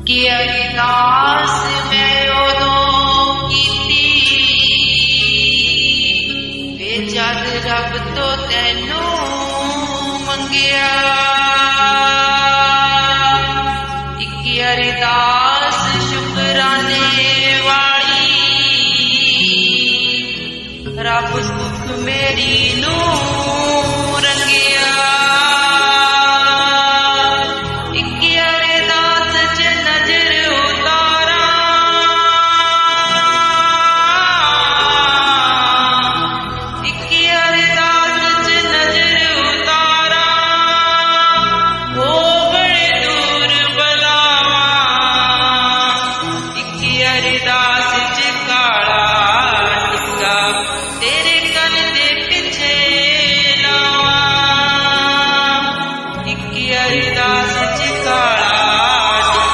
कि अरदास मैं उदों कीती वे जद रब तो तैनू मंगिया। इक अरदास शुकराने वाली रब सुख मेरी नू